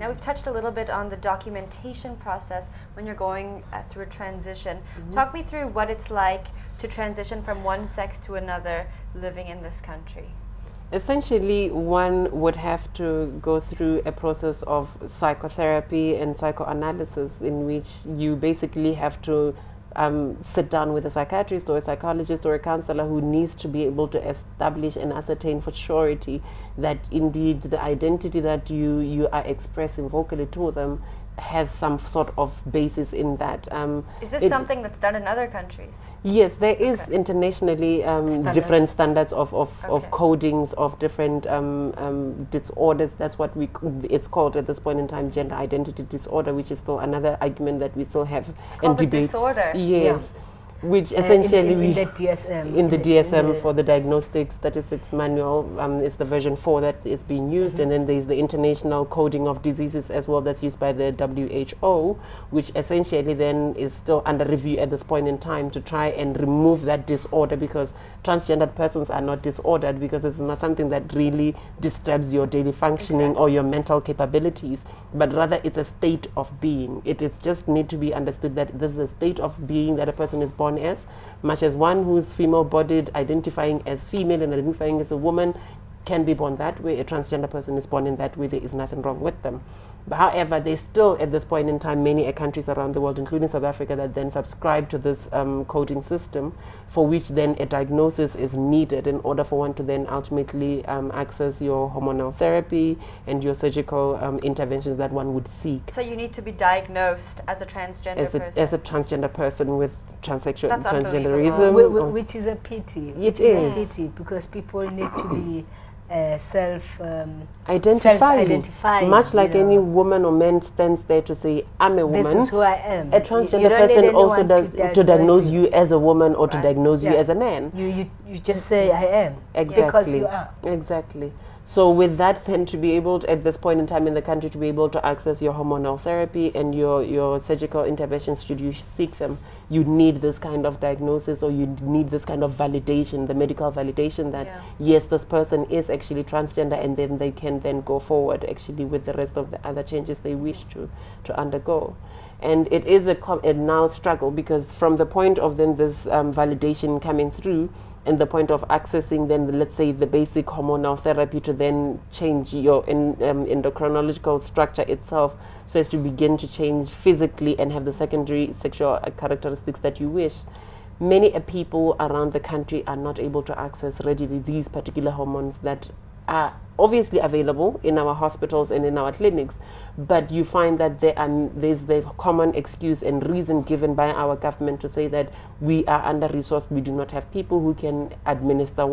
Now we've touched a little bit on the documentation process when you're going through a transition. Talk me through what it's like to transition from one sex to another living in this country. Essentially, one would have to go through a process of psychotherapy and psychoanalysis in which you basically have to sit down with a psychiatrist or a psychologist or a counselor who needs to be able to establish and ascertain for surety that indeed the identity that you are expressing vocally to them has some sort of basis in that. Is this something that's done in other countries? Yes, there is internationally different standards of codings of different disorders. That's what it's called at this point in time, gender identity disorder, which is still another argument that we still have it's called in debate. Disorder. Yes. Which essentially in the DSM. In the DSM for the Diagnostic Statistics Manual is the version 4 that is being used, and then there's the International Coding of Diseases as well that's used by the WHO, which essentially then is still under review at this point in time to try and remove that disorder, because transgendered persons are not disordered because it's not something that really disturbs your daily functioning or your mental capabilities, but rather it's a state of being. It is just need to be understood that this is a state of being that a person is born as, much as one who's female-bodied, identifying as female and identifying as a woman, can be born that way. A transgender person is born in that way. There is nothing wrong with them. But however, there's still, at this point in time, many countries around the world, including South Africa, that then subscribe to this coding system, for which then a diagnosis is needed in order for one to then ultimately access your hormonal therapy and your surgical interventions that one would seek. So you need to be diagnosed as a transgender person? As a transgender person with transgenderism. Which is a pity. It is. A pity, because people need to be self-identifying. Much like any woman or man stands there to say, I'm a woman. This is who I am. A transgender person also to diagnose you as a woman or to diagnose you as a man. You just say, I am. Exactly. Because you are. Exactly. So with that, then to be able to, at this point in time in the country, to be able to access your hormonal therapy and your surgical interventions, should you seek them, you need this kind of diagnosis, or you need this kind of validation, the medical validation that yes, this person is actually transgender, and then they can then go forward actually with the rest of the other changes they wish to undergo. And it is a now struggle, because from the point of then this validation coming through, and the point of accessing then, let's say, the basic hormonal therapy to then change your endocrinological structure itself, so as to begin to change physically and have the secondary sexual characteristics that you wish. Many people around the country are not able to access readily these particular hormones that are obviously available in our hospitals and in our clinics, but you find that there's the common excuse and reason given by our government to say that we are under-resourced, we do not have people who can administer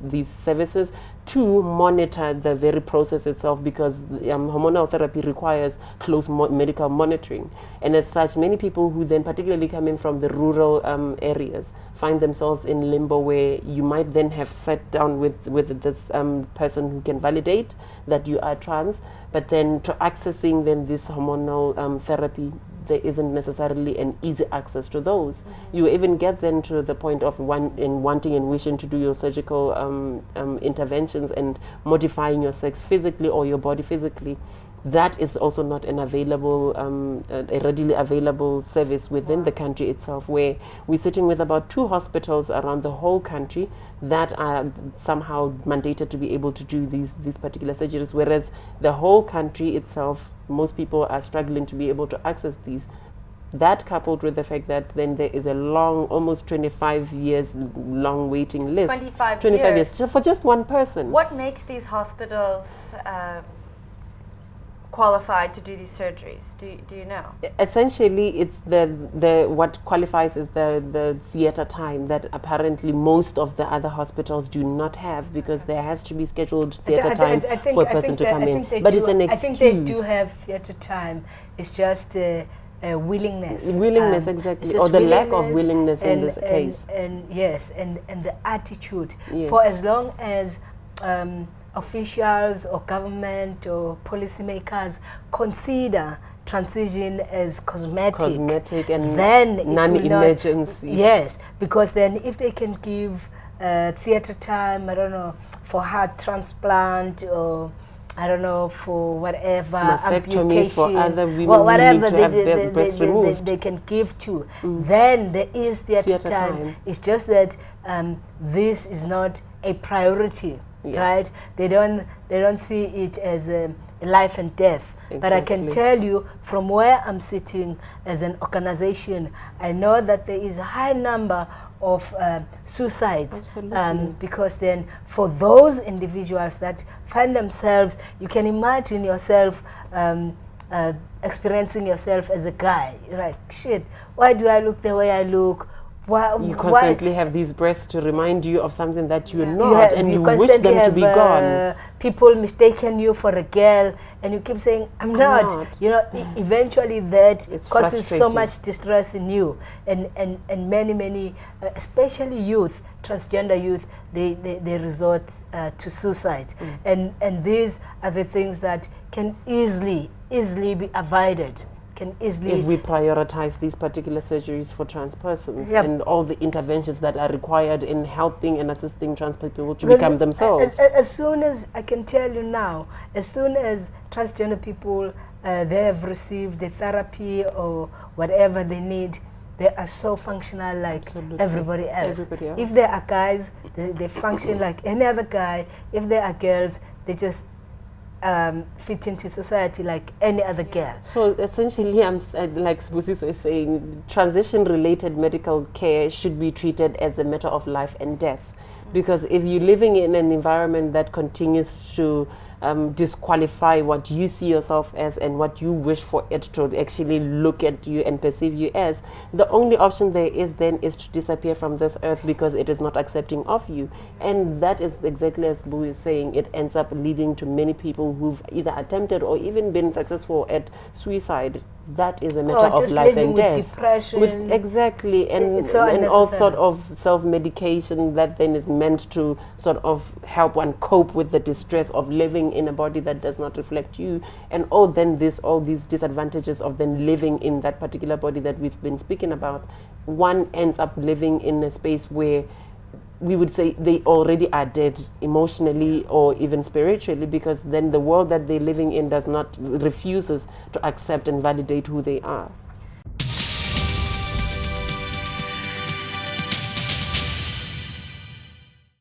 these services, to monitor the very process itself, because hormonal therapy requires close medical monitoring. And as such, many people who then, particularly coming from the rural areas, find themselves in limbo, where you might then have sat down with this person who can validate that you are trans, but then to accessing then this hormonal therapy, there isn't necessarily an easy access to those. You even get then to the point of wanting and wishing to do your surgical interventions and modifying your sex physically or your body physically. That is also not an available, a readily available service within the country itself, where we're sitting with about 2 hospitals around the whole country that are somehow mandated to be able to do these particular surgeries, whereas the whole country itself, most people are struggling to be able to access these. That coupled with the fact that then there is a long, almost 25 years long waiting list. 25 years for just one person. What makes these hospitals qualified to do these surgeries? Do you know? Essentially, it's the what qualifies is the theater time that apparently most of the other hospitals do not have, because there has to be scheduled theater time for a person to come in. But it's an excuse. I think they do have theater time. It's just willingness. Willingness, exactly, or the lack of willingness in this case. And yes, and the attitude. Yes. For as long as officials or government or policymakers consider transition as cosmetic and then non-emergency. Yes, because then if they can give theater time, I don't know, for heart transplant or I don't know, for whatever mastectomies for amputation, other women whatever who need to have breast removed. they can give to, then there is theatre time. It's just that this is not a priority, right? They don't see it as a life and death. Exactly. But I can tell you, from where I'm sitting as an organization, I know that there is a high number of suicides, because then for those individuals that find themselves, you can imagine yourself experiencing yourself as a guy. You're like, shit, why do I look the way I look? You constantly have these breasts to remind you of something that you're not, and you wish them to be gone. People mistaken you for a girl, and you keep saying, I'm not. You know, eventually that causes so much distress in you, and many, especially youth, transgender youth, they resort to suicide, and these are the things that can easily be avoided. If we prioritize these particular surgeries for trans persons and all the interventions that are required in helping and assisting trans people to become themselves. As soon as, I can tell you now, as soon as transgender people, they have received the therapy or whatever they need, they are so functional like everybody else. If they are guys, they function like any other guy. If they are girls, they just fit into society like any other girl. So essentially, I'm like Sibusiso is saying, transition-related medical care should be treated as a matter of life and death. Because if you're living in an environment that continues to disqualify what you see yourself as and what you wish for it to actually look at you and perceive you as, the only option there is then is to disappear from this earth because it is not accepting of you. And that is exactly as Boo is saying, it ends up leading to many people who've either attempted or even been successful at suicide. That is a matter of life and death. Depression. Exactly, and all sort of self-medication that then is meant to sort of help one cope with the distress of living in a body that does not reflect you, and all these disadvantages of then living in that particular body that we've been speaking about. One ends up living in a space where we would say they already are dead emotionally or even spiritually, because then the world that they're living in refuses to accept and validate who they are.